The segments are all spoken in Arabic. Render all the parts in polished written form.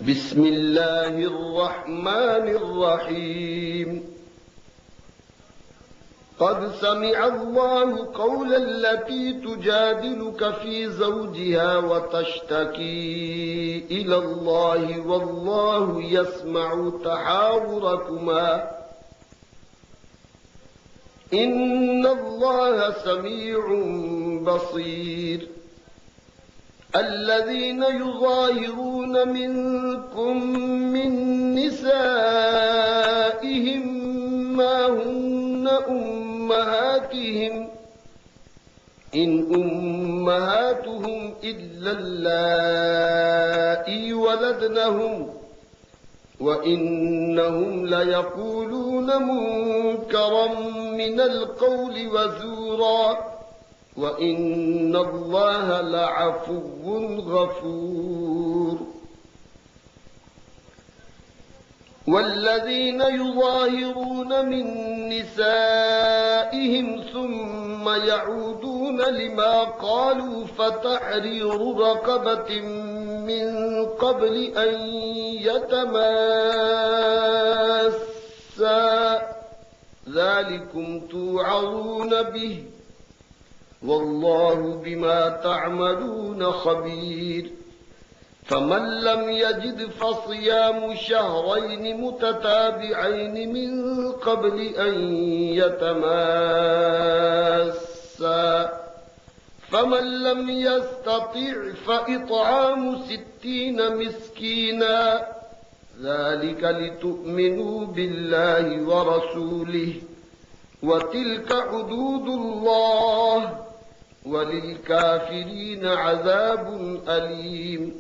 بسم الله الرحمن الرحيم قد سمع الله قول التي تجادلك في زوجها وتشتكي إلى الله والله يسمع تحاوركما إن الله سميع بصير الذين يظاهرون منكم من نسائهم ما هن أمهاتهم إن أمهاتهم إلا اللائي ولدنهم وإنهم ليقولون منكرا من القول وزورا وإن الله لعفو غفور والذين يظاهرون من نسائهم ثم يعودون لما قالوا فتحرير رقبة من قبل أن يتماسا ذلكم توعظون به والله بما تعملون خبير فمن لم يجد فصيام شهرين متتابعين من قبل أن يتماسا فمن لم يستطع فإطعام 60 مسكينا ذلك لتؤمنوا بالله ورسوله وتلك حدود الله وللكافرين عذاب أليم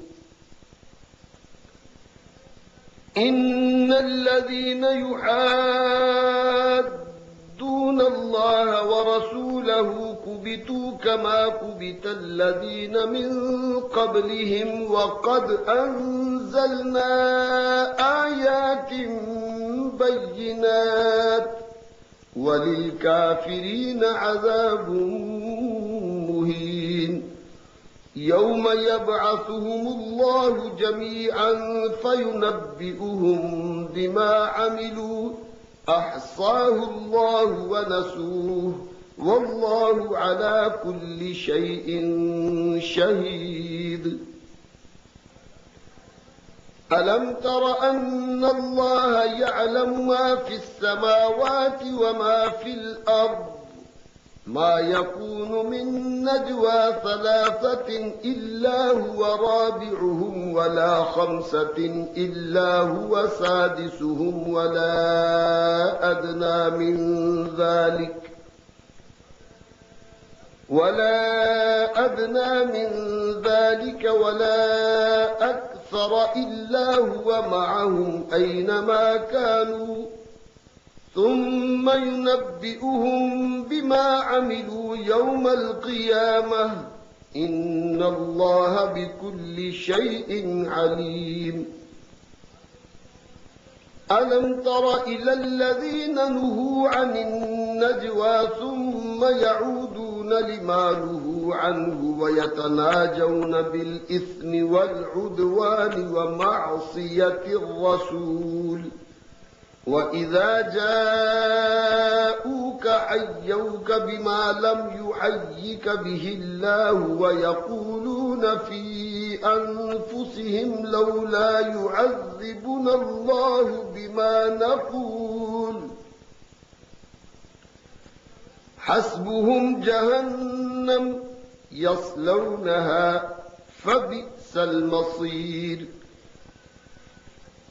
إن الذين يحادون الله ورسوله كبتوا كما كبت الذين من قبلهم وقد أنزلنا آيات بينات وللكافرين عذاب مهين يوم يبعثهم الله جميعا فينبئهم بما عملوا أحصاه الله ونسوه والله على كل شيء شهيد ألم تر أن الله يعلم ما في السماوات وما في الأرض ما يكون من نجوى 3 إلا هو رابعهم ولا 5 إلا هو سادسهم ولا أدنى من ذلك ولا أكثر إلا هو معهم أينما كانوا ثم ينبئهم بما عملوا يوم القيامة إن الله بكل شيء عليم ألم تر إلى الذين نهوا عن النجوى ثم يعودون لما نهوا عنه ويتناجون بالإثم والعدوان ومعصية الرسول وإذا جاءوك حيوك بما لم يحيك به الله ويقولون في أنفسهم لولا يعذبنا الله بما نقول حسبهم جهنم يصلونها فبئس المصير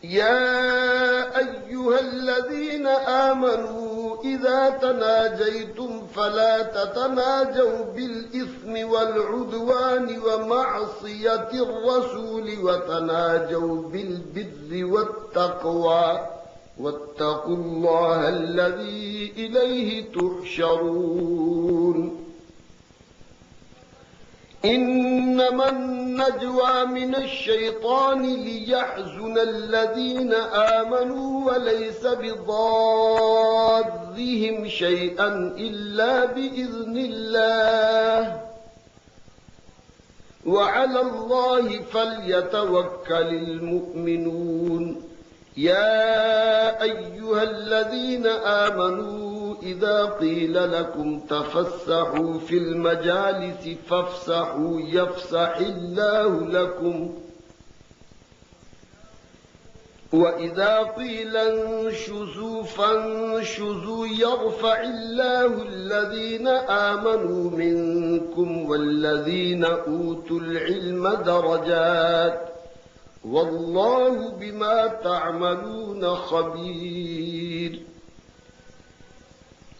يا أيها الذين آمنوا إذا تناجيتم فلا تتناجوا بالإثم والعدوان ومعصية الرسول وتناجوا بالبر والتقوى واتقوا الله الذي إليه تحشرون إنما النجوى من الشيطان ليحزن الذين آمنوا وليس بضارهم شيئا إلا بإذن الله وعلى الله فليتوكل المؤمنون يا أيها الذين آمنوا إذا قيل لكم تفسحوا في المجالس فافسحوا يفسح الله لكم وإذا قيل انشزوا فانشزوا يرفع الله الذين آمنوا منكم والذين أوتوا العلم درجات والله بما تعملون خبير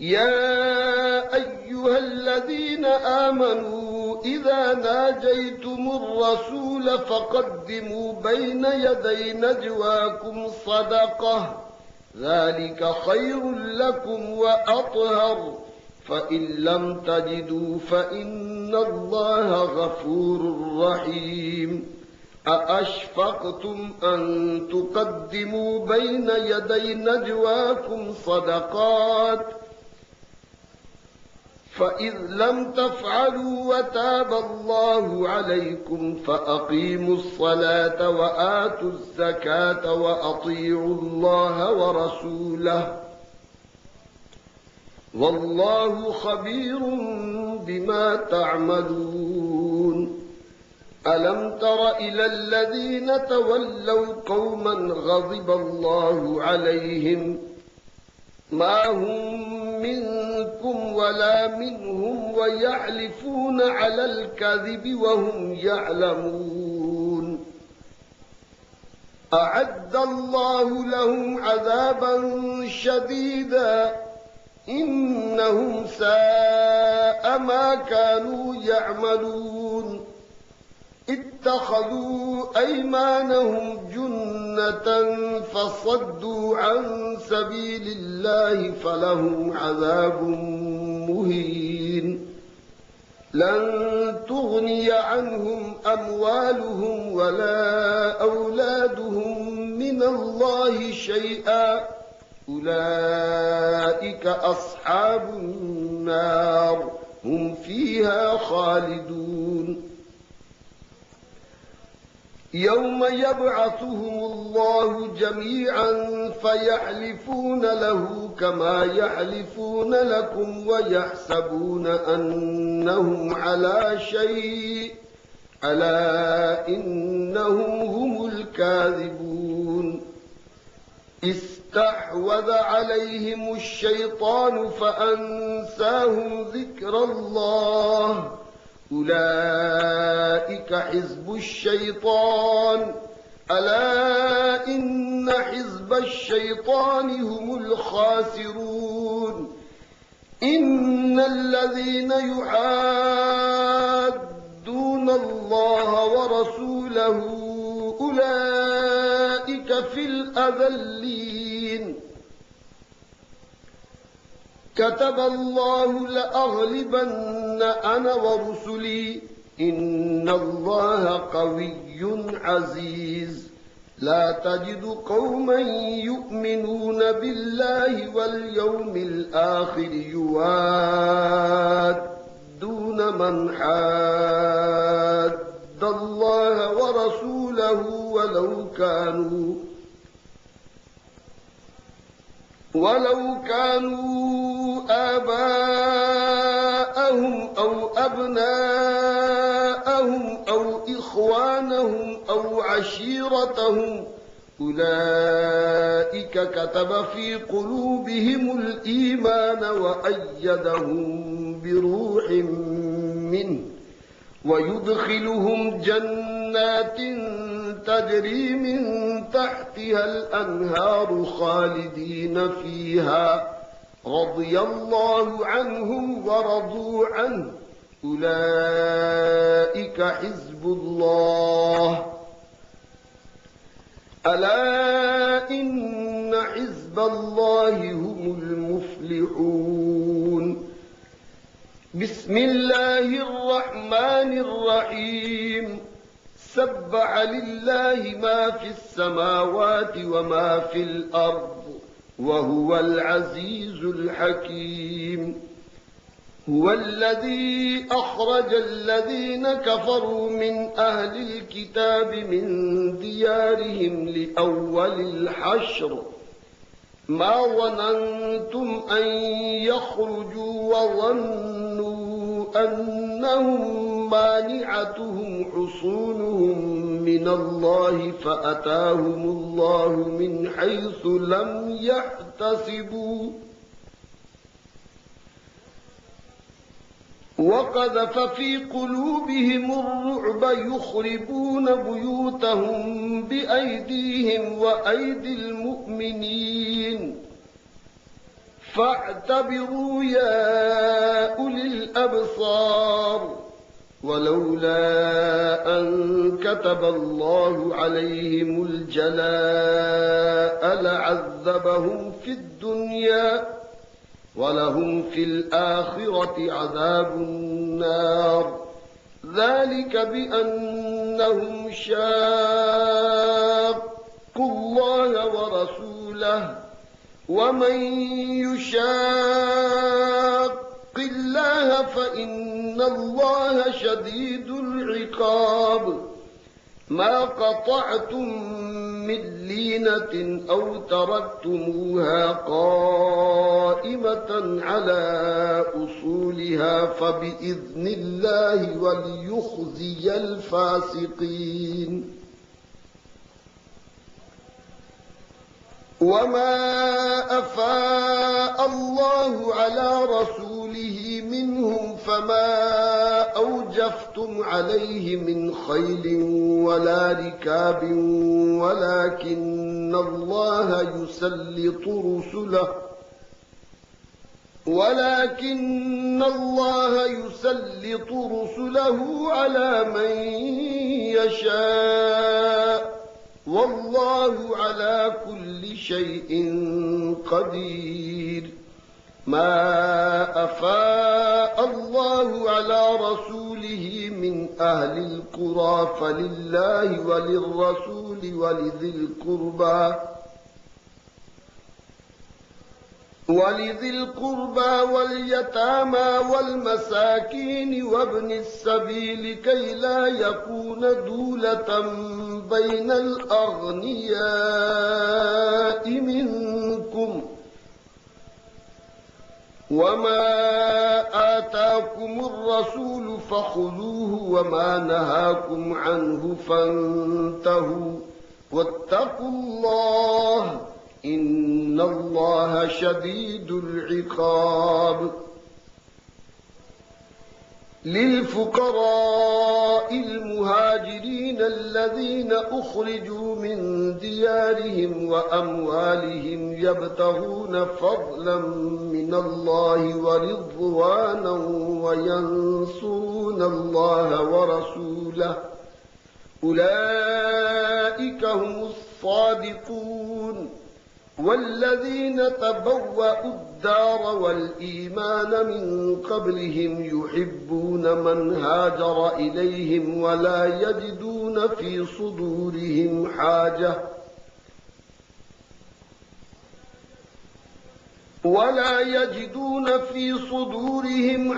يا أيها الذين آمنوا إذا ناجيتم الرسول فقدموا بين يدي نجواكم صدقة ذلك خير لكم وأطهر فإن لم تجدوا فإن الله غفور رحيم أأشفقتم أن تقدموا بين يدي نجواكم صدقات فإذ لم تفعلوا وتاب الله عليكم فأقيموا الصلاة وآتوا الزكاة وأطيعوا الله ورسوله والله خبير بما تعملون ألم تر إلى الذين تولوا قوما غضب الله عليهم ما هم منكم ولا منهم ويحلفون على الكذب وهم يعلمون أعد الله لهم عذابا شديدا إنهم ساء ما كانوا يعملون اتخذوا أيمانهم جنة فصدوا عن سبيل الله فلهم عذاب مهين لن تغني عنهم أموالهم ولا أولادهم من الله شيئا أولئك أصحاب النار هم فيها خالدون يوم يبعثهم الله جميعا فيحلفون له كما يحلفون لكم ويحسبون أنهم على شيء ألا إنهم هم الكاذبون استحوذ عليهم الشيطان فأنساهم ذكر الله أولئك حزب الشيطان ألا إن حزب الشيطان هم الخاسرون إن الذين يحادون الله ورسوله أولئك في الأذلين كتب الله لأغلبن أنا ورسلي إن الله قوي عزيز لا تجد قوما يؤمنون بالله واليوم الآخر يوادون من حاد الله ورسوله ولو كانوا آباءهم أو أبناءهم أو إخوانهم أو عشيرتهم أولئك كتب في قلوبهم الإيمان وأيدهم بروح منه ويدخلهم جنات تجري من تحتها الأنهار خالدين فيها رضي الله عنهم ورضوا عنه أولئك حزب الله ألا إن حزب الله هم المفلحون بسم الله الرحمن الرحيم سبح لله ما في السماوات وما في الأرض وهو العزيز الحكيم هو الذي أخرج الذين كفروا من أهل الكتاب من ديارهم لأول الحشر ما ظننتم أن يخرجوا وظنوا أنهم مانعتهم حصونهم من الله فأتاهم الله من حيث لم يحتسبوا وقذف في قلوبهم الرعب يخربون بيوتهم بأيديهم وأيدي المؤمنين فاعتبروا يا أولي الأبصار ولولا أن كتب الله عليهم الجلاء لعذبهم في الدنيا ولهم في الآخرة عذاب النار ذلك بأنهم شاقوا الله ورسوله ومن يشاق الله فإن الله شديد العقاب ما قطعتم من لينة أو تركتموها قائمة على أصولها فبإذن الله وليخزي الفاسقين وما أفاء الله على رسوله منهم فما أوجفتم عليه من خيل ولا ركاب ولكن الله يسلط رسله على من يشاء والله على كل شيء قدير ما أفاء الله على رسوله من أهل القرى فلله وللرسول ولذي القربى واليتامى والمساكين وابن السبيل كي لا يكون دولة بين الأغنياء منكم وما آتاكم الرسول فخذوه وما نهاكم عنه فانتهوا واتقوا الله إن الله شديد العقاب للفقراء المهاجرين الذين أخرجوا من ديارهم وأموالهم يبتغون فضلا من الله ورضوانا وينصرون الله ورسوله أولئك هم الصادقون والذين تبوأوا الدار والإيمان من قبلهم يحبون من هاجر إليهم ولا يجدون في صدورهم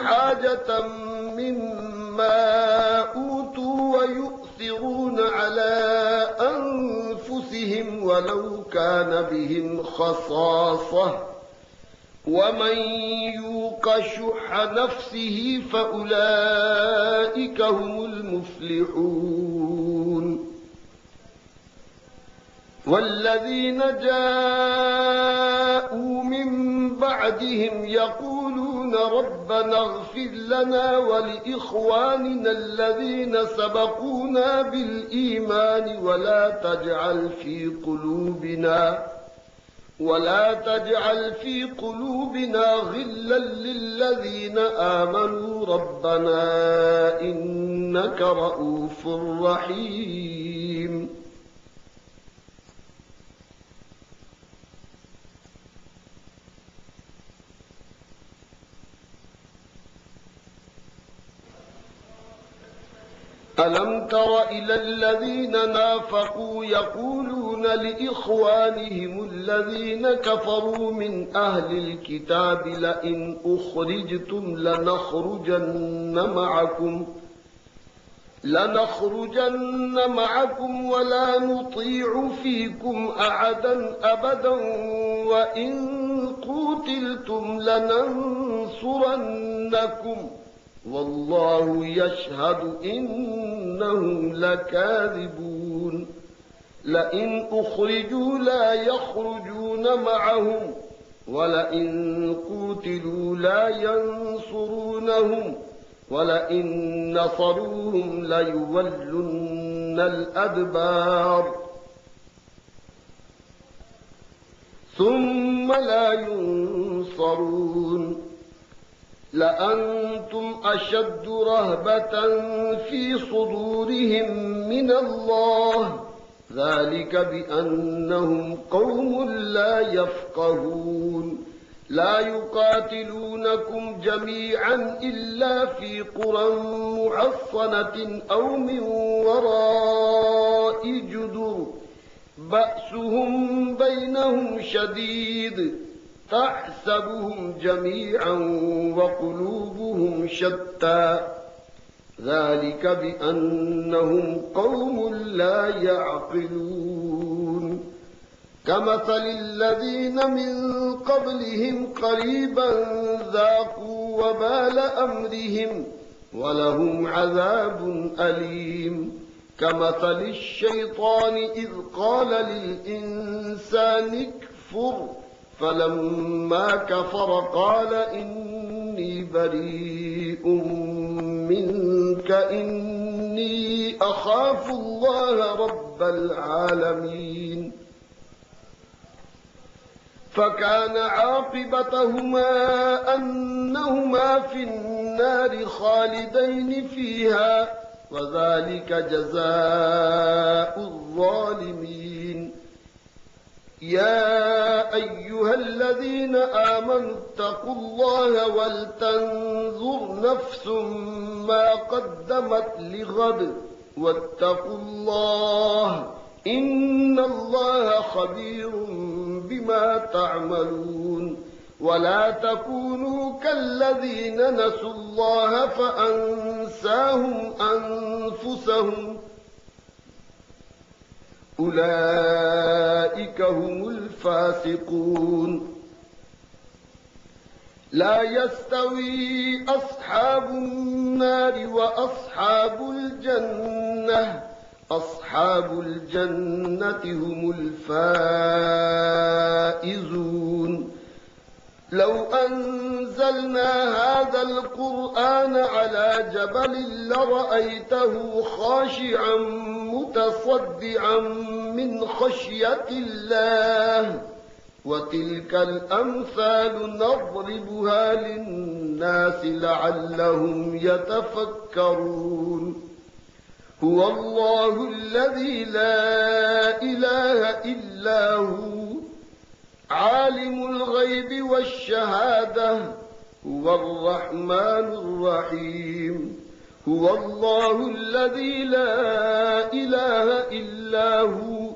حاجة مما أوتوا ويؤثرون على أنفسهم ولو كان بهم خصاصة ومن يوق شح نفسه فأولئك هم المفلحون والذين جاءوا من بعدهم يقولون ربنا اغفر لنا ولإخواننا الذين سبقونا بالإيمان ولا تجعل في قلوبنا غلا للذين آمنوا ربنا إنك رؤوف رحيم ألم تر إلى الذين نافقوا يقولون لإخوانهم الذين كفروا من أهل الكتاب لئن أخرجتم لنخرجن معكم ولا نطيع فيكم أحدا أبدا وإن قتلتم لننصرنكم والله يشهد إنهم لكاذبون لئن أخرجوا لا يخرجون معهم ولئن قتلوا لا ينصرونهم ولئن نصروهم ليولن الأدبار ثم لا ينصرون لأنتم أشد رهبة في صدورهم من الله ذلك بأنهم قوم لا يفقهون لا يقاتلونكم جميعا إلا في قرى محصنة أو من وراء جدر بأسهم بينهم شديد تحسبهم جميعا وقلوبهم شتى ذلك بأنهم قوم لا يعقلون كمثل الذين من قبلهم قريبا ذاقوا وبال أمرهم ولهم عذاب أليم كمثل الشيطان إذ قال للإنسان اكفر فلما كفر قال إني بريء منك إني أخاف الله رب العالمين فكان عاقبتهما أنهما في النار خالدين فيها وذلك جزاء الظالمين يا أيها الذين آمنوا اتقوا الله ولتنظر نفس ما قدمت لغد واتقوا الله إن الله خبير بما تعملون ولا تكونوا كالذين نسوا الله فأنساهم أنفسهم أولئك هم الفاسقون لا يستوي أصحاب النار وأصحاب الجنة أصحاب الجنة هم الفائزون لو أنزلنا هذا القرآن على جبل لرأيته خاشعا متصدعا من خشية الله وتلك الأمثال نضربها للناس لعلهم يتفكرون هو الله الذي لا إله إلا هو عالم الغيب والشهادة هو الرحمن الرحيم هو الله الذي لا إله إلا هو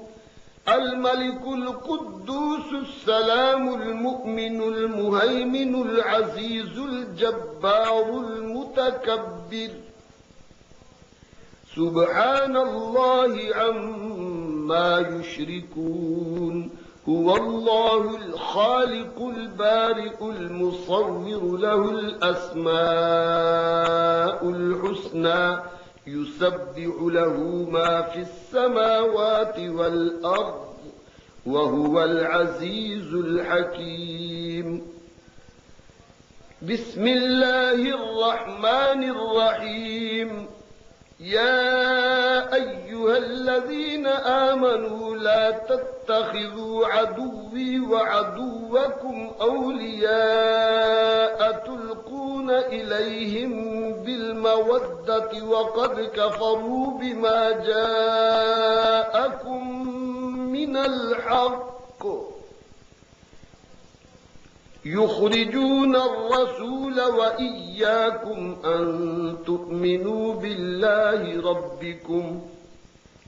الملك القدوس السلام المؤمن المهيمن العزيز الجبار المتكبر سبحان الله عما يشركون هو الله الخالق البارئ المصور له الأسماء الحسنى يسبح له ما في السماوات والأرض وهو العزيز الحكيم بسم الله الرحمن الرحيم يا أيها الذين آمنوا لا تتخذوا عدوي وعدوكم أولياء تلقون إليهم بالمودة وقد كفروا بما جاءكم من الحق يخرجون الرسول وإياكم أن تؤمنوا بالله ربكم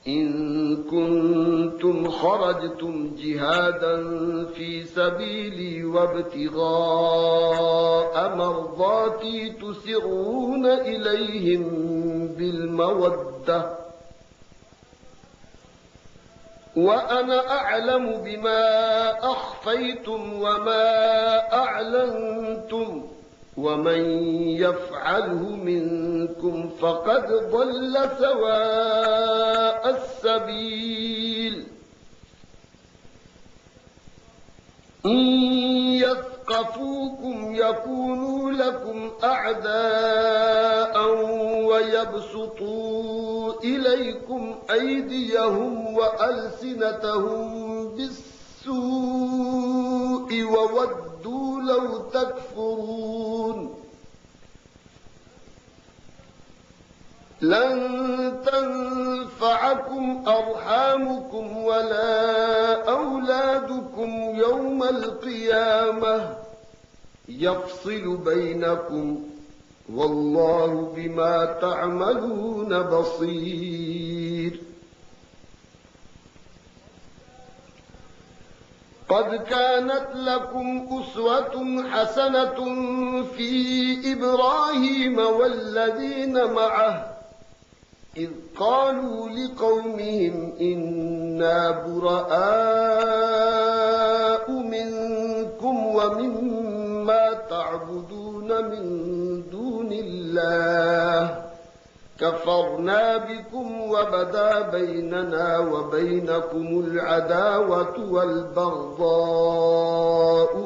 إن كنتم خرجتم جهادا في سبيلي وابتغاء مرضاتي تسرون إليهم بالمودة وأنا أعلم بما أخفيتم وما أعلنتم ومن يفعله منكم فقد ضل سواء السبيل إن يثقفوكم يكونوا لكم أعداء ويبسطوا إليكم أيديهم وألسنتهم بالسوء وودوا لو تكفرون لن تنفعكم أرحامكم ولا أولادكم يوم القيامة يفصل بينكم والله بما تعملون بصير قد كانت لكم أسوة حسنة في إبراهيم والذين معه إذ قالوا لقومهم إنا براء منكم ومما تعبدون من دون الله كفرنا بكم وبدا بيننا وبينكم العداوة والبغضاء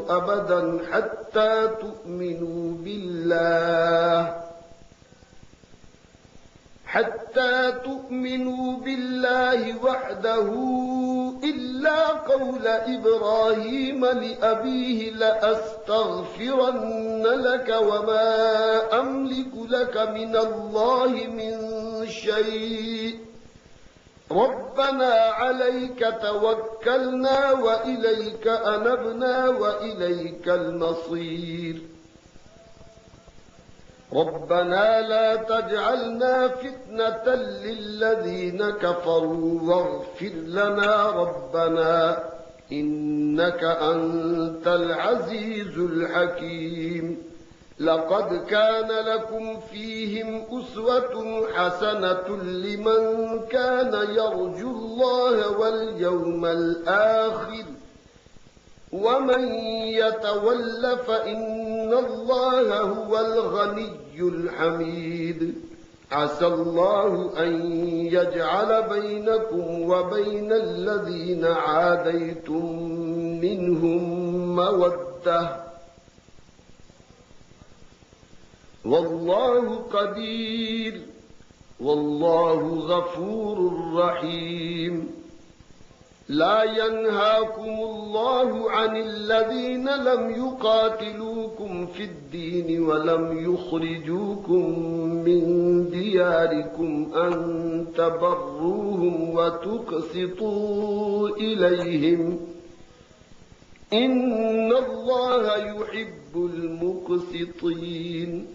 أبدا حتى تؤمنوا بالله وحده إلا قول إبراهيم لأبيه لأستغفرن لك وما أملك لك من الله من شيء ربنا عليك توكلنا وإليك أنبنا وإليك المصير ربنا لا تجعلنا فتنة للذين كفروا واغفر لنا ربنا إنك أنت العزيز الحكيم لقد كان لكم فيهم أسوة حسنة لمن كان يرجو الله واليوم الآخر ومن يتول فإن الله هو الغني الحميد عسى الله أن يجعل بينكم وبين الذين عاديتم منهم مودة والله قدير والله غفور رحيم لا ينهاكم الله عن الذين لم يقاتلوكم في الدين ولم يخرجوكم من دياركم أن تبروهم وتقسطوا إليهم إن الله يحب المقسطين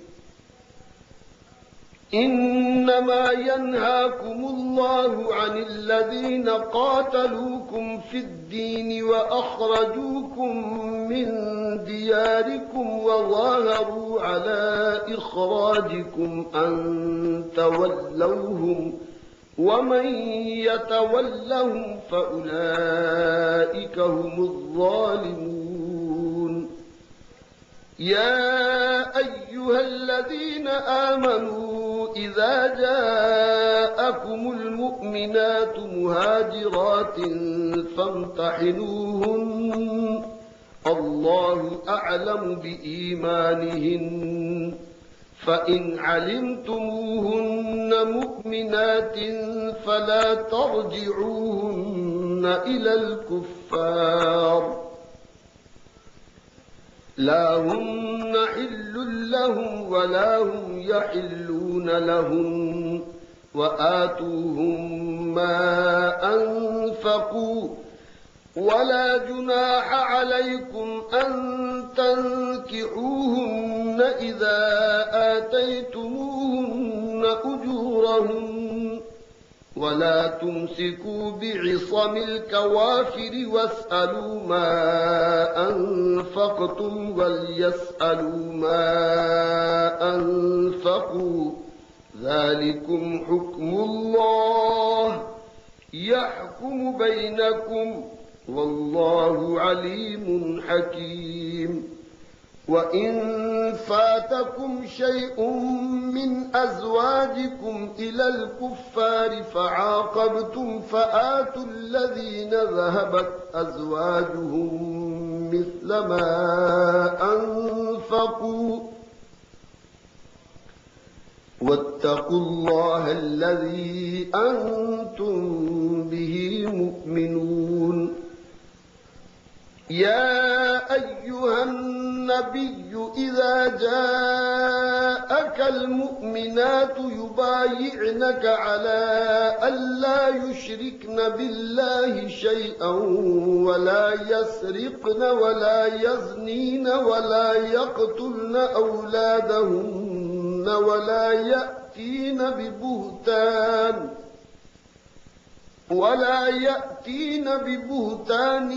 إنما ينهاكم الله عن الذين قاتلوكم في الدين وأخرجوكم من دياركم وظاهروا على إخراجكم أن تولوهم ومن يتولهم فأولئك هم الظالمون يا أيها الذين آمنوا إذا جاءكم المؤمنات مهاجرات فامتحنوهن الله أعلم بإيمانهن فإن علمتموهن مؤمنات فلا ترجعوهن إلى الكفار لا هن حل لهم ولا هم يحلون لهم وآتوهم ما أنفقوا ولا جناح عليكم أن تنكحوهن إذا آتيتموهن أجورهن ولا تمسكوا بعصم الكوافر واسألوا ما أنفقتم وليسألوا ما أنفقوا ذلكم حكم الله يحكم بينكم والله عليم حكيم. وإن فاتكم شيء من أزواجكم إلى الكفار فعاقبتم فآتوا الذين ذهبت أزواجهم مثل ما أنفقوا واتقوا الله الذي أنتم به مؤمنون. يا أيها النبي إذا جاءك المؤمنات يبايعنك على ألا يشركن بالله شيئا ولا يسرقن ولا يزنين ولا يقتلن أولادهن ولا يأتين ببهتان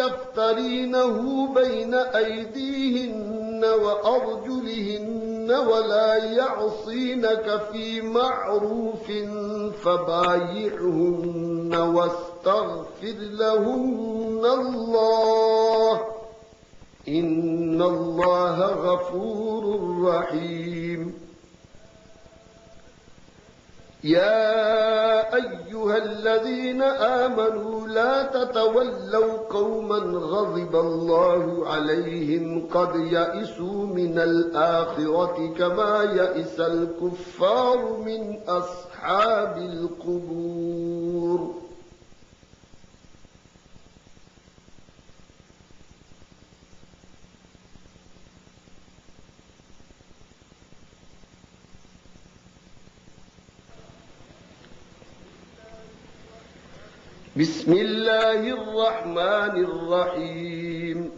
يفترينه بين أيديهن وأرجلهن ولا يعصينك في معروف فبايعهن واستغفر لهن الله إن الله غفور رحيم. يا أيها الذين آمنوا لا تتولوا قوما غضب الله عليهم قد يئسوا من الآخرة كما يئس الكفار من أصحاب القبور. بسم الله الرحمن الرحيم.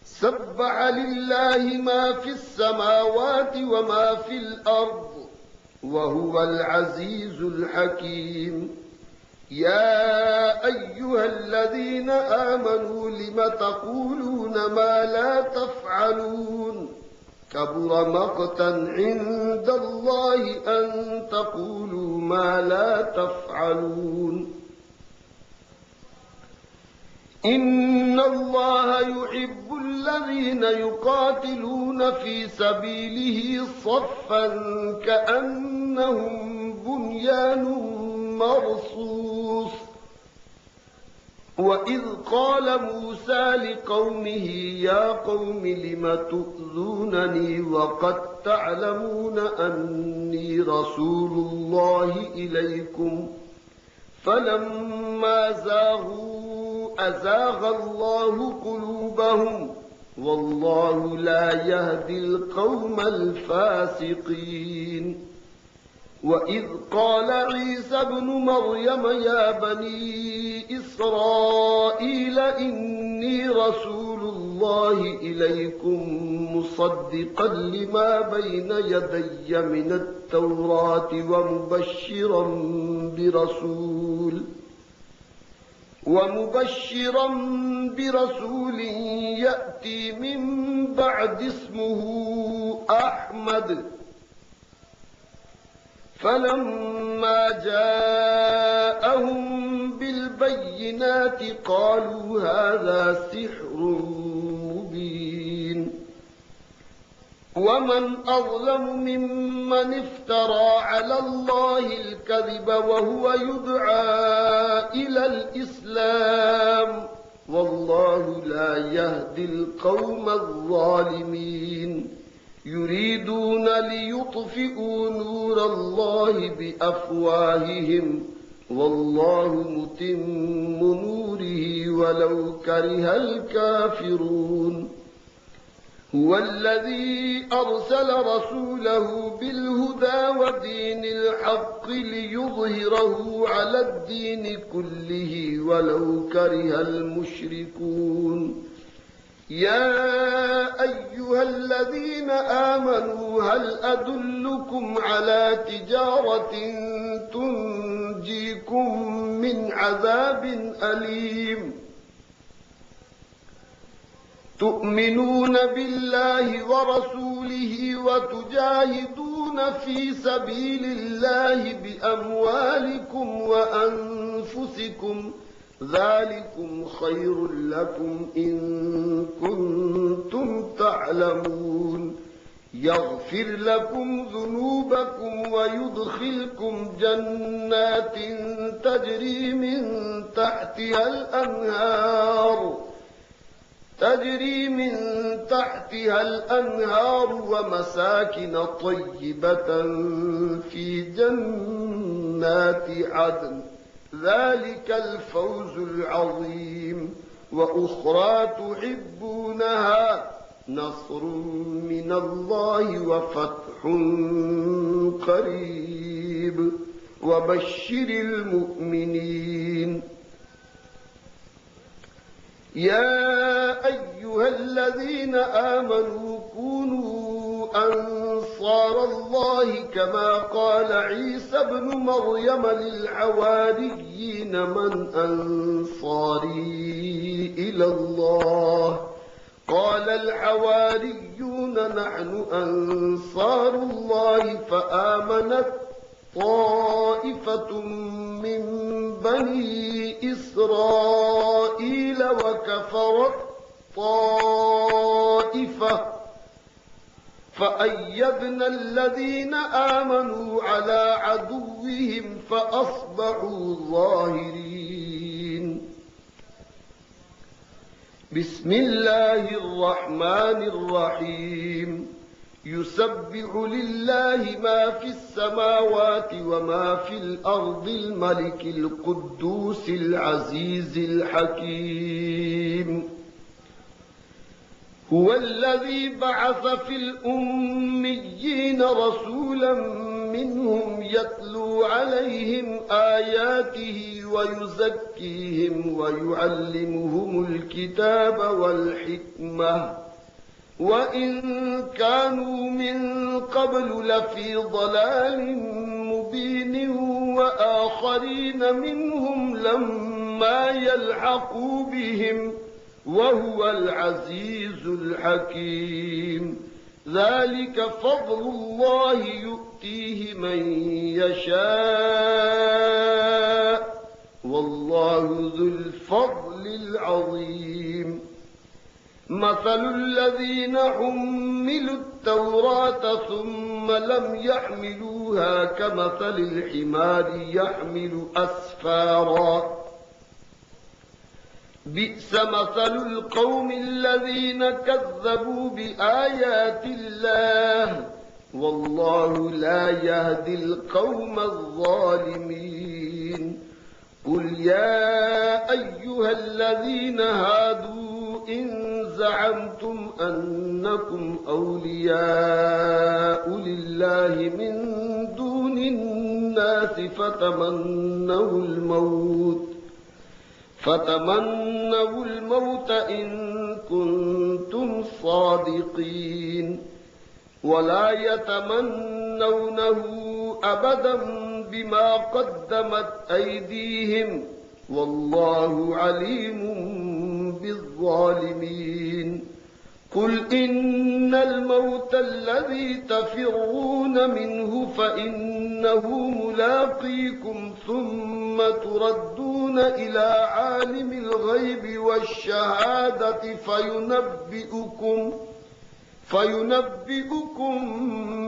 سبح لله ما في السماوات وما في الأرض وهو العزيز الحكيم. يا أيها الذين آمنوا لم تقولون ما لا تفعلون كبر مقتا عند الله أن تقولوا ما لا تفعلون. إن الله يحب الذين يقاتلون في سبيله صفا كأنهم بنيان مرصوص. وإذ قال موسى لقومه يا قوم لم تؤذونني وقد تعلمون أني رسول الله إليكم فلما زاغوا أزاغ الله قلوبهم والله لا يهدي القوم الفاسقين. وإذ قال عيسى ابن مريم يا بني إسرائيل إني رسول الله إليكم مصدقا لما بين يدي من التوراة ومبشرا برسول يأتي من بعد اسمه أحمد. فلما جاءهم بالبينات قالوا هذا سحر مبين. ومن أظلم ممن افترى على الله الكذب وهو يدعى إلى الإسلام والله لا يهدي القوم الظالمين. يريدون ليطفئوا نور الله بأفواههم والله متم نوره ولو كره الكافرون. هو الذي أرسل رسوله بالهدى ودين الحق ليظهره على الدين كله ولو كره المشركون. يا أيها الذين آمنوا هل أدلكم على تجارة تنجيكم من عذاب أليم تؤمنون بالله ورسوله وتجاهدون في سبيل الله بأموالكم وأنفسكم ذلكم خير لكم إن كنتم تعلمون يغفر لكم ذنوبكم ويدخلكم جنات تجري من تحتها الأنهار ومساكن طيبة في جنات عدن ذلك الفوز العظيم وأخرى تحبونها نصر من الله وفتح قريب وبشر المؤمنين يا أيها الذين آمنوا كونوا أنصار الله كما قال عيسى ابن مريم للحواريين من أنصاري إلى الله قال الحواريون نحن أنصار الله فآمنت طائفة من بني إسرائيل وكفرت طائفة فأيدنا الذين آمنوا على عدوهم فأصبحوا ظاهرين بسم الله الرحمن الرحيم يسبح لله ما في السماوات وما في الأرض الملك القدوس العزيز الحكيم هو الذي بعث في الأميين رسولا منهم يتلو عليهم آياته ويزكيهم ويعلمهم الكتاب والحكمة وإن كانوا من قبل لفي ضلال مبين وآخرين منهم لما يلحقوا بهم وهو العزيز الحكيم ذلك فضل الله يؤتيه من يشاء والله ذو الفضل العظيم مثل الذين حملوا التوراة ثم لم يحملوها كمثل الحمار يحمل أسفارا بئس مثل القوم الذين كذبوا بآيات الله والله لا يهدي القوم الظالمين قل يا أيها الذين هادوا إن زعمتم أنكم أولياء لله من دون الناس فتمنوا الموت إن كنتم صادقين ولا يتمنونه أبدا بما قدمت أيديهم والله عليم بالظالمين قل إن الموت الذي تفرون منه فإنه ملاقيكم ثم تردون إلى عالم الغيب والشهادة فينبئكم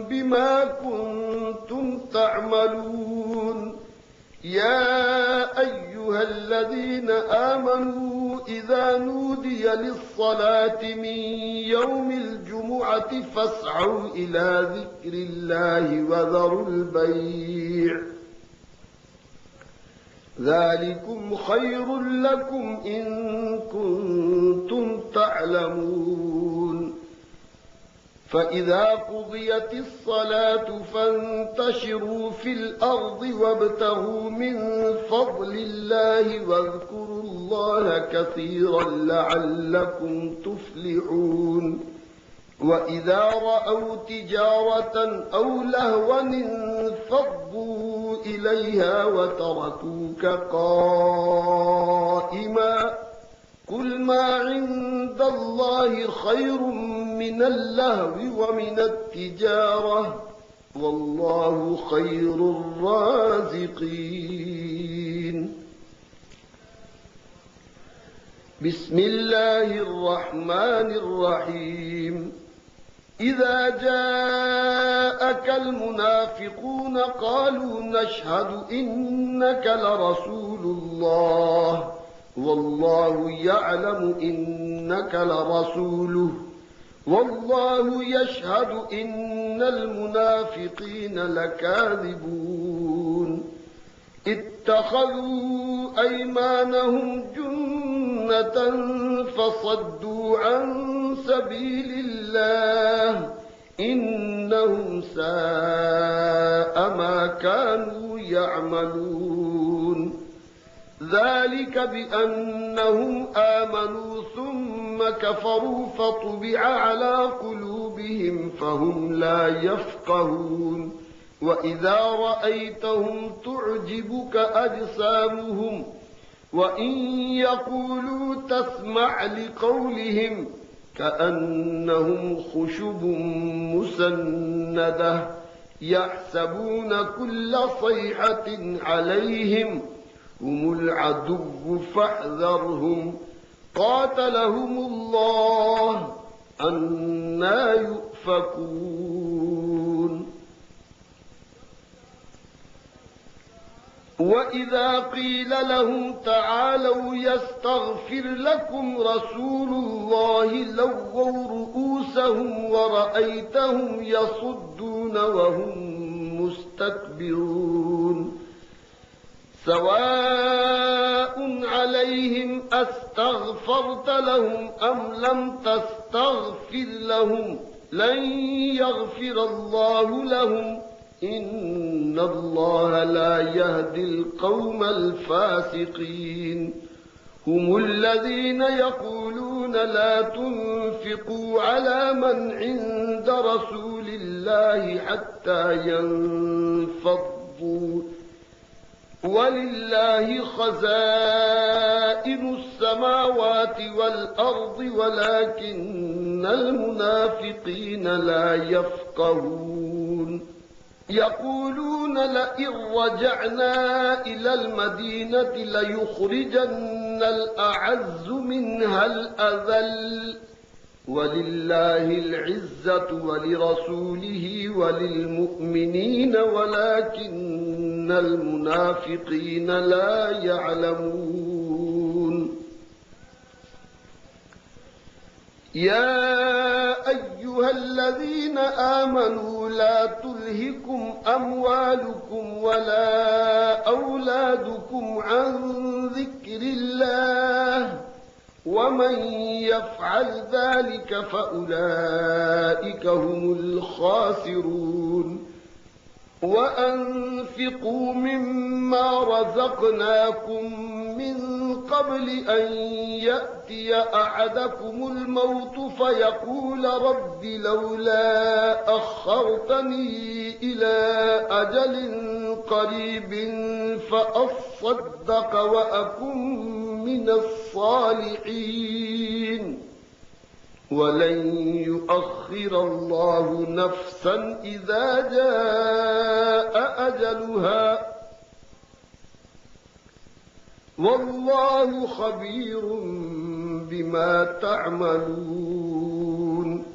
بما كنتم تعملون يا أيها الذين آمنوا إذا نودي للصلاة من يوم الجمعة فاسعوا إلى ذكر الله وذروا البيع ذلكم خير لكم إن كنتم تعلمون فإذا قضيت الصلاة فانتشروا في الأرض وابتغوا من فضل الله واذكروا الله كثيرا لعلكم تفلحون وإذا رأوا تجارة أو لهوا انفضوا إليها وتركوك قائما قل ما عند الله خير من اللهو ومن التجارة والله خير الرازقين. بسم الله الرحمن الرحيم. إذا جاءك المنافقون قالوا نشهد إنك لرسول الله والله يعلم إنك لرسوله والله يشهد إن المنافقين لكاذبون اتخذوا أيمانهم جنة فصدوا عن سبيل الله إنهم ساء ما كانوا يعملون ذلك بأنهم آمنوا ثم كفروا فطبع على قلوبهم فهم لا يفقهون وإذا رأيتهم تعجبك أجسامهم وإن يقولوا تسمع لقولهم كأنهم خشب مسندة يحسبون كل صيحة عليهم هم العدو فاحذرهم قاتلهم الله أنى يؤفكون. وإذا قيل لهم تعالوا يستغفر لكم رسول الله لووا رؤوسهم ورأيتهم يصدون وهم مستكبرون سواء عليهم أستغفرت لهم أم لم تستغفر لهم لن يغفر الله لهم إن الله لا يهدي القوم الفاسقين. هم الذين يقولون لا تنفقوا على من عند رسول الله حتى ينفضوا ولله خزائن السماوات والأرض ولكن المنافقين لا يفقهون يقولون لئن رجعنا إلى المدينة ليخرجن الأعز منها الأذل ولله العزة ولرسوله وللمؤمنين ولكن المنافقين لا يعلمون. يا أيها الذين آمنوا لا تلهكم أموالكم ولا أولادكم عن ذكر الله ومن يفعل ذلك فأولئك هم الخاسرون. وأنفقوا مما رزقناكم من قبل أن يأتي أحدكم الموت فيقول رب لولا أخرتني إلى أجل قريب فأصدق وأكن من الصالحين ولن يؤخر الله نفسا إذا جاء أجلها والله خبير بما تعملون.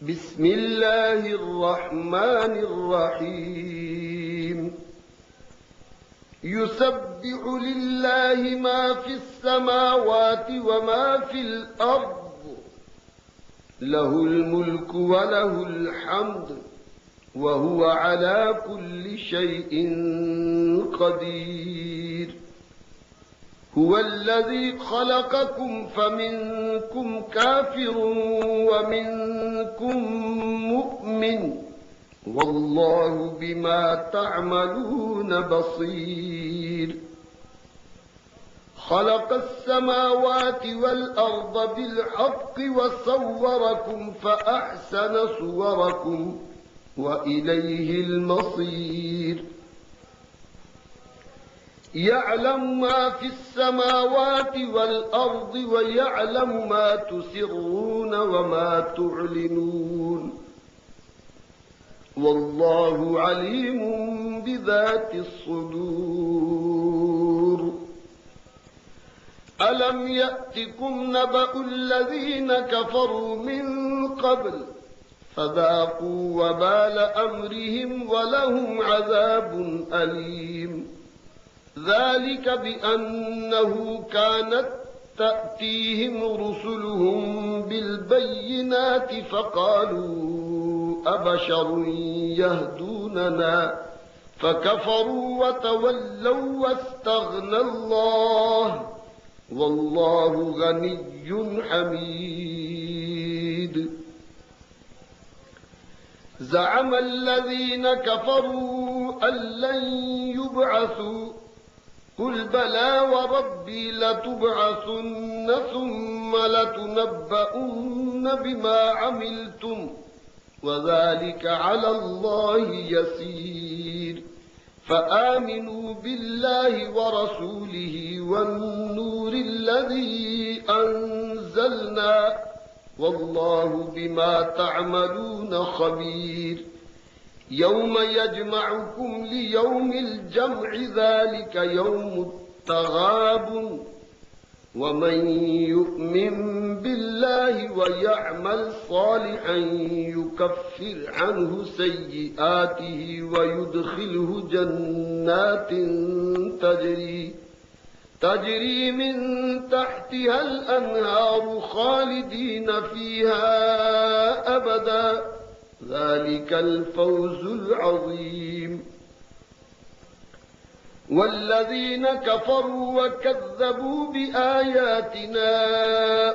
بسم الله الرحمن الرحيم. يسبح لله ما في السماوات وما في الأرض له الملك وله الحمد وهو على كل شيء قدير. هو الذي خلقكم فمنكم كافر ومنكم مؤمن والله بما تعملون بصير خلق السماوات والأرض بالحق وصوركم فأحسن صوركم وإليه المصير يعلم ما في السماوات والأرض ويعلم ما تسرون وما تعلنون والله عليم بذات الصدور ألم يأتكم نبأ الذين كفروا من قبل فذاقوا وبال أمرهم ولهم عذاب أليم ذلك بأنه كانت تأتيهم رسلهم بالبينات فقالوا أبشر يهدوننا فكفروا وتولوا واستغنى الله والله غني حميد زعم الذين كفروا أن لن يبعثوا قل بلى وربي لتبعثن ثم لتنبؤن بما عملتم وذلك على الله يسير فآمنوا بالله ورسوله والنور الذي أنزلنا والله بما تعملون خبير يوم يجمعكم ليوم الجمع ذلك يوم التغابن ومن يؤمن بالله ويعمل صالحا يكفر عنه سيئاته ويدخله جنات تجري من تحتها الأنهار خالدين فيها أبدا ذلك الفوز العظيم والذين كفروا وكذبوا بآياتنا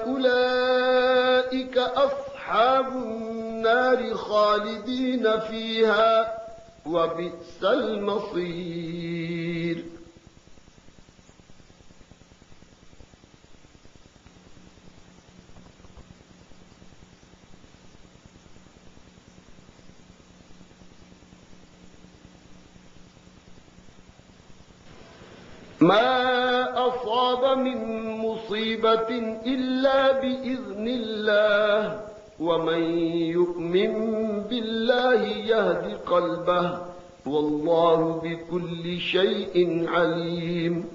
أولئك أصحاب النار خالدين فيها وبئس المصير ما أصاب من مصيبة إلا بإذن الله ومن يؤمن بالله يهد قلبه والله بكل شيء عليم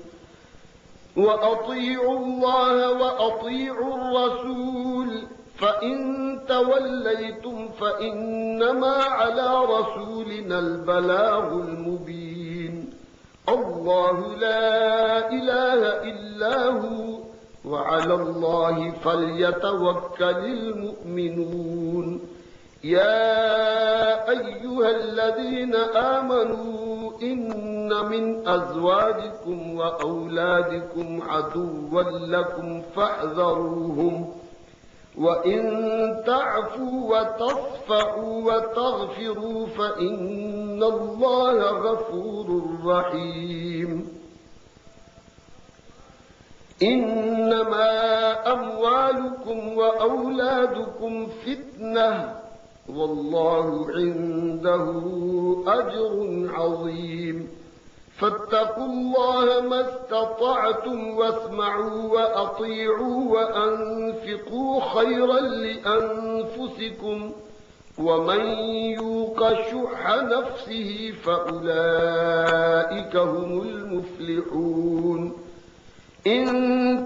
وأطيعوا الله وأطيعوا الرسول فإن توليتم فإنما على رسولنا البلاغ المبين الله لا إله إلا هو وعلى الله فليتوكل المؤمنون يا أيها الذين آمنوا إن من أزواجكم وأولادكم عدوا لكم فاحذروهم وإن تعفوا وتصفحوا وتغفروا فإن الله غفور رحيم إنما أموالكم وأولادكم فتنة والله عنده أجر عظيم فاتقوا الله ما استطعتم واسمعوا وأطيعوا وأنفقوا خيرا لأنفسكم ومن يوق شح نفسه فأولئك هم المفلحون إن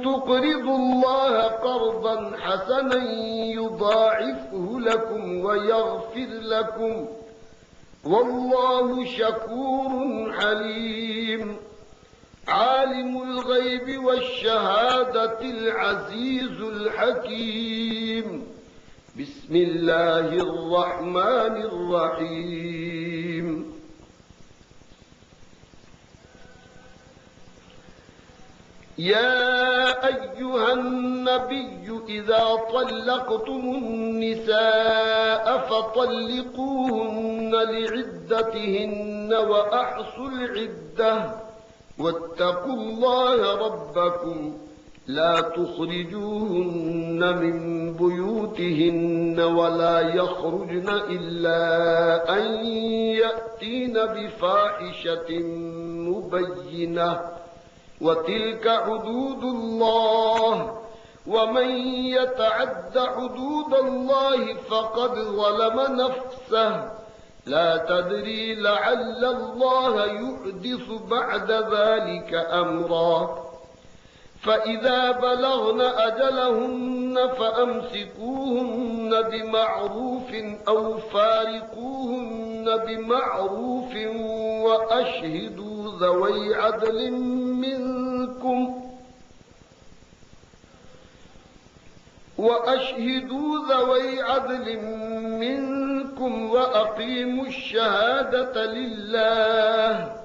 تقرضوا الله قرضا حسنا يضاعفه لكم ويغفر لكم والله شكور حليم عالم الغيب والشهادة العزيز الحكيم بسم الله الرحمن الرحيم يا أيها النبي إذا طلقتم النساء فطلقوهن لعدتهن وأحصوا العدة واتقوا الله ربكم لا تخرجوهن من بيوتهن ولا يخرجن إلا أن يأتين بفاحشة مبينة وتلك حدود الله ومن يتعد حدود الله فقد ظلم نفسه لا تدري لعل الله يحدث بعد ذلك أمرا فإذا بلغن أجلهن فأمسكوهن بمعروف أو فارقوهن بمعروف وأشهدوا ذوي عدل منكم وأقيموا الشهادة لله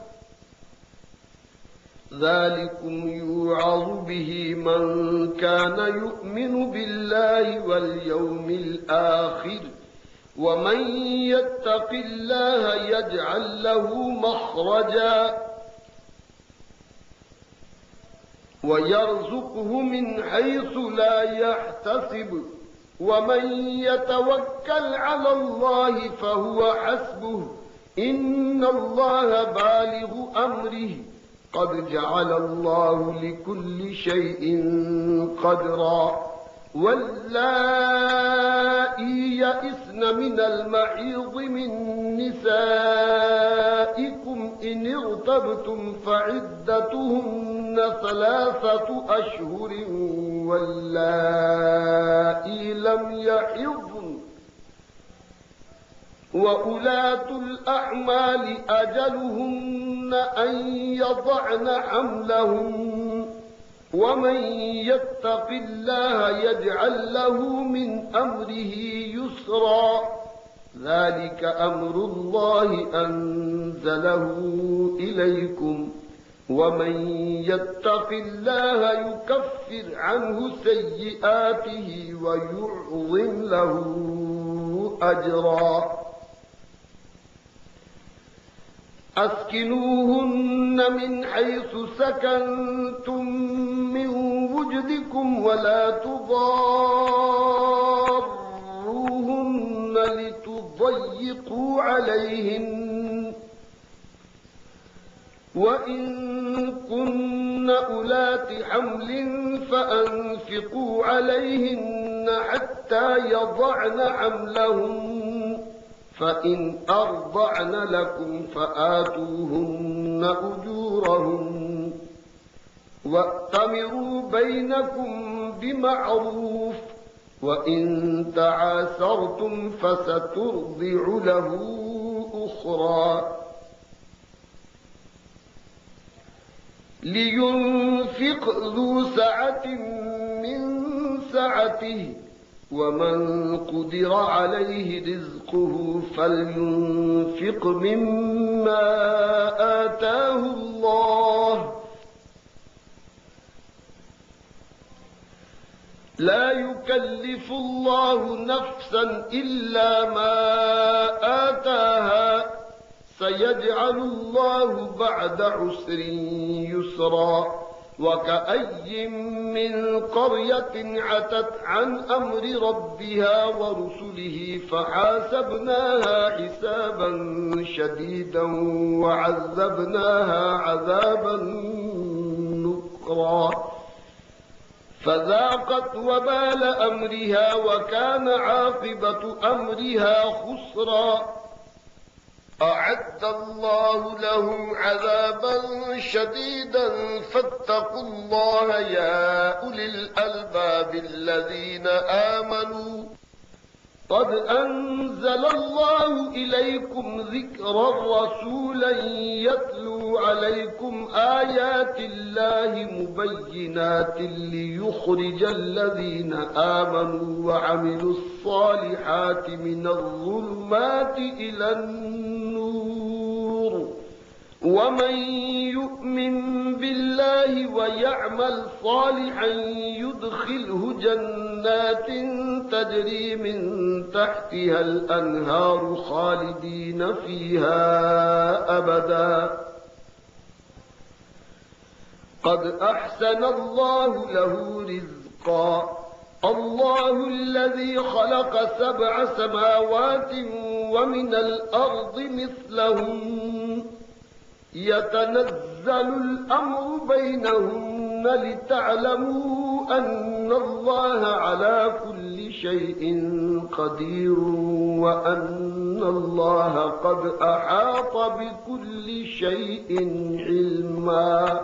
ذلكم يوعظ به من كان يؤمن بالله واليوم الآخر ومن يتق الله يجعل له مخرجا ويرزقه من حيث لا يحتسب ومن يتوكل على الله فهو حسبه إن الله بالغ أمره قد جعل الله لكل شيء قدرا واللائي يئسن من المحيض من نسائكم إن ارتبتم فعدتهن 3 أشهر واللائي لم يحضن وأولاة الأحمال أجلهن أن يضعن حملهن ومن يتق الله يجعل له من أمره يسرا ذلك أمر الله أنزله إليكم ومن يتق الله يكفر عنه سيئاته ويعظم له أجرا أسكنوهن من حيث سكنتم من وجدكم ولا تضاروهن لتضيقوا عليهن وإن كن أولات حمل فأنفقوا عليهن حتى يضعن حملهن فإن أرضعن لكم فآتوهن أجورهن وأتمروا بينكم بمعروف وإن تعاسرتم فسترضع له أخرى لينفق ذو سعة من سعته ومن قدر عليه رزقه فلينفق مما آتاه الله لا يكلف الله نفسا إلا ما آتاها سيجعل الله بعد عسر يسرا وكأي من قرية عتت عن أمر ربها ورسله فحاسبناها حسابا شديدا وعذبناها عذابا نكرا فذاقت وبال أمرها وكان عاقبة أمرها خسرا أعد الله لهم عذابا شديدا فاتقوا الله يا أولي الألباب الذين آمنوا قد أنزل الله إليكم ذكرا رسولا يتلو عليكم آيات الله مبينات ليخرج الذين آمنوا وعملوا الصالحات من الظلمات إلى النور ومن يؤمن بالله ويعمل صالحا يدخله جنات تجري من تحتها الأنهار خالدين فيها أبدا قد أحسن الله له رزقا الله الذي خلق 7 سماوات ومن الأرض مثلهن يتنزل الأمر بينهن لتعلموا أن الله على كل شيء قدير وأن الله قد أحاط بكل شيء علما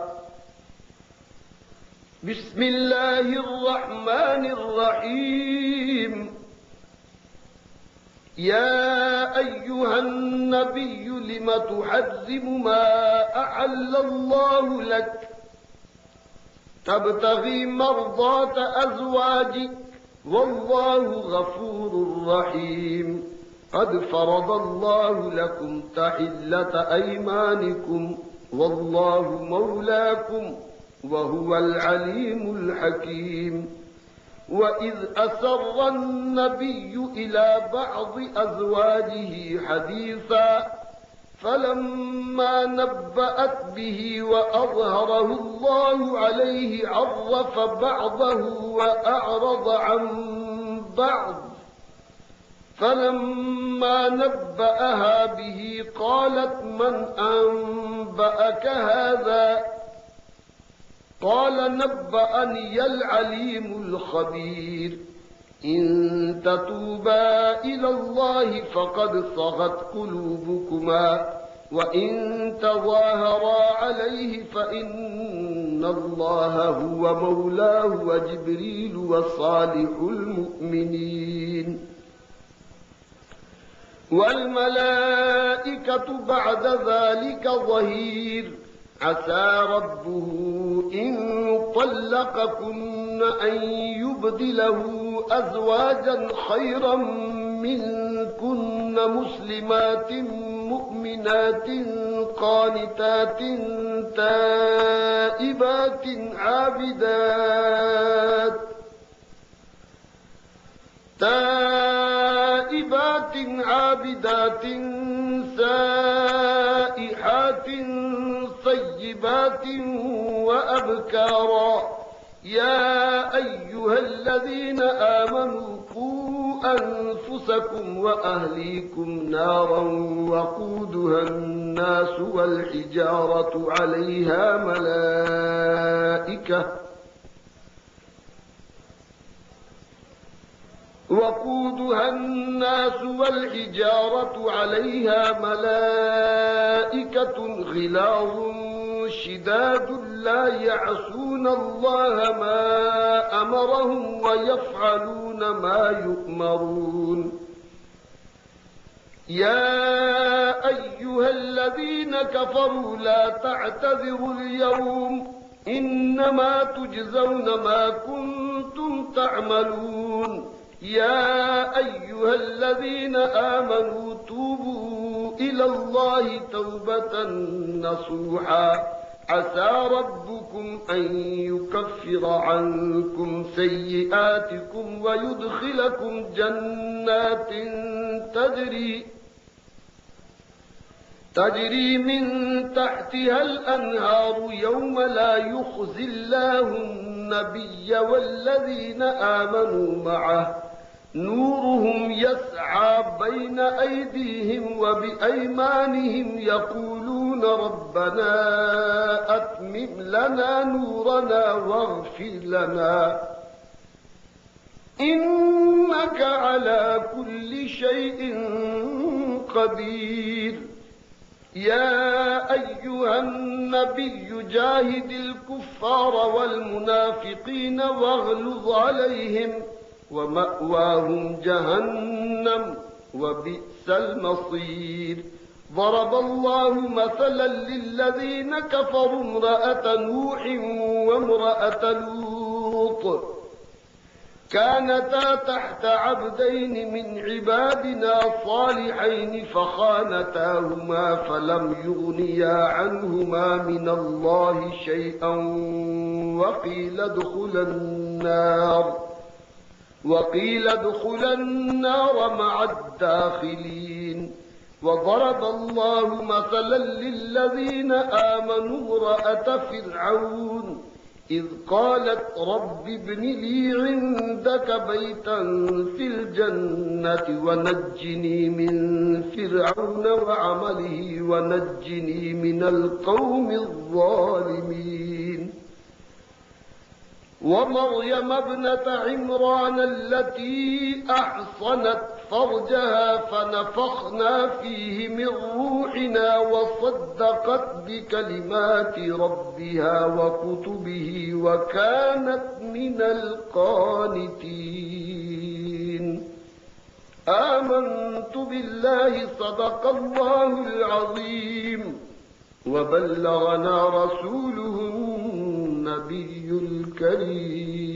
بسم الله الرحمن الرحيم يا أيها النبي لم تحرم ما أحل الله لك تبتغي مرضات أزواجك والله غفور رحيم قد فرض الله لكم تحلة أيمانكم والله مولاكم وهو العليم الحكيم وإذ أسر النبي إلى بعض أزواجه حديثا فلما نبأت به وأظهره الله عليه عرف بعضه وأعرض عن بعض فلما نبأها به قالت من أنبأك هذا قال نبأني العليم الخبير إن تتوبا إلى الله فقد صغت قلوبكما وإن تظاهرا عليه فإن الله هو مولاه وجبريل وصالح المؤمنين والملائكة بعد ذلك ظهير عسى ربه إن طلقكن أن يبدله أزواجا خيرا منكن مسلمات مؤمنات قانتات تائبات عابدات سائحات طيبات وأبكارا يا أيها الذين آمنوا قوا أنفسكم وأهليكم نارا وقودها الناس والحجارة عليها ملائكة غلاظ شداد لا يعصون الله ما أمرهم ويفعلون ما يؤمرون يا أيها الذين كفروا لا تعتذروا اليوم إنما تجزون ما كنتم تعملون يا أيها الذين آمنوا توبوا إلى الله توبة نصوحا عسى ربكم أن يكفر عنكم سيئاتكم ويدخلكم جنات تجري من تحتها الأنهار يوم لا يخزي الله النبي والذين آمنوا معه نورهم يسعى بين أيديهم وبأيمانهم يقولون ربنا أتمم لنا نورنا واغفر لنا إنك على كل شيء قدير يا أيها النبي جاهد الكفار والمنافقين واغلظ عليهم ومأواهم جهنم وبئس المصير ضرب الله مثلا للذين كفروا امرأة نوح وامرأة لوط كانتا تحت عبدين من عبادنا صالحين فخانتاهما فلم يغنيا عنهما من الله شيئا وقيل ادخلا النار مع الداخلين. وضرب الله مثلا للذين آمنوا امرأة فرعون إذ قالت رب ابن لي عندك بيتا في الجنة ونجني من فرعون وعمله ونجني من القوم الظالمين. ومريم ابنة عمران التي أحصنت فرجها فنفخنا فيه من روحنا وصدقت بكلمات ربها وكتبه وكانت من القانتين. آمنت بالله صدق الله العظيم وبلغنا رسوله النبي الكريم.